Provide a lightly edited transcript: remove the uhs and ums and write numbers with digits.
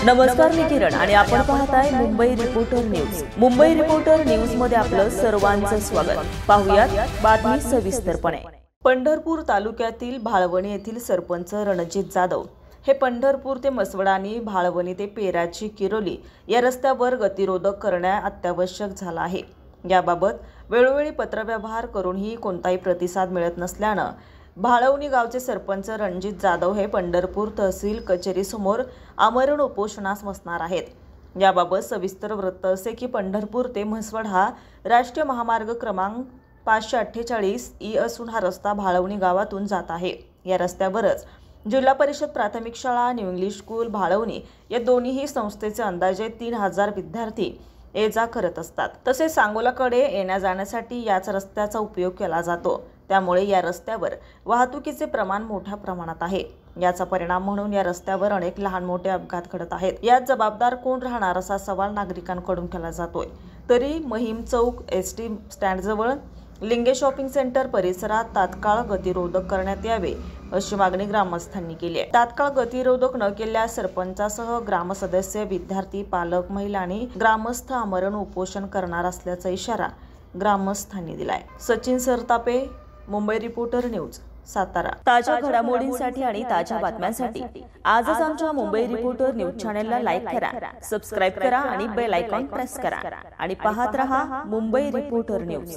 नमस्कार, मी किरण आणि आपण पाहताय Mumbai reporter news. Mumbai reporter news मध्ये आपलं सर्वांचं स्वागत. पाहुयात बातमी सविस्तरपणे. पंढरपूर तालुक्यातील भाळवणी येथील सरपंच रणजित जाधव हे पंढरपूर ते मसवड आणि भाळवणी ते पेराची किरोली या रस्त्यावर गतिरोधक करणे अत्यावश्यक झालं आहे. याबाबत वेळोवेळी पत्रव्यवहार करूनही कोणताही प्रतिसाद मिळत नसल्यानं भाळवणी गावचे सरपंच रणजित जाधव हे पंढरपूर तहसील कचेरीसमोर आमरण उपोषणास बसणार आहेत. याबाबत सविस्तर वृत्त असे की पंढरपूर ते म्हसवड हा राष्ट्रीय महामार्ग क्रमांक 548 ई असून हा रस्ता भाळवणी गावातून जात आहे. या रस्त्यावरच जिल्हा परिषद प्राथमिक शाळा, न्यू इंग्लिश स्कूल भाळवणी या दोन्ही संस्थेचे अंदाजे 3000 विद्यार्थी ये जा करत असतात. तसेच सांगोलाकडे येण्या जाण्यासाठी याच रस्त्याचा उपयोग केला जातो. त्यामुळे या रस्त्यावर वाहतुकीचे प्रमाण मोठ्या प्रमाणात आहे. याचा परिणाम म्हणून या रस्त्यावर अनेक लहान मोठे अपघात घडत आहेत. यात जबाबदार कोण राहणार असा सवाल नागरिकांकडून केला जातोय. तरी महिम चौक, एसटी स्टँडजवळ, लिंगे शॉपिंग सेंटर परिसरात तात्काळ गतिरोधक करण्यात यावे अशी मागणी ग्रामस्थांनी केली आहे. तात्काळ गतिरोधक न केल्यास सरपंचासह ग्रामसदस्य, विद्यार्थी, पालक, महिला आणि ग्रामस्थ आमरण उपोषण करणार असल्याचा इशारा ग्रामस्थांनी दिलाय. Sachin Sartape, Mumbai reporter news, Satara. ताज्या घडामोडींसाठी आणि ताज्या बातम्यांसाठी आजच आमच्या मुंबई रिपोर्टर न्यूज चॅनलला लाईक करा, सबस्क्राईब करा आणि बेल आयकॉन प्रेस करा आणि पाहत रहा मुंबई रिपोर्टर न्यूज.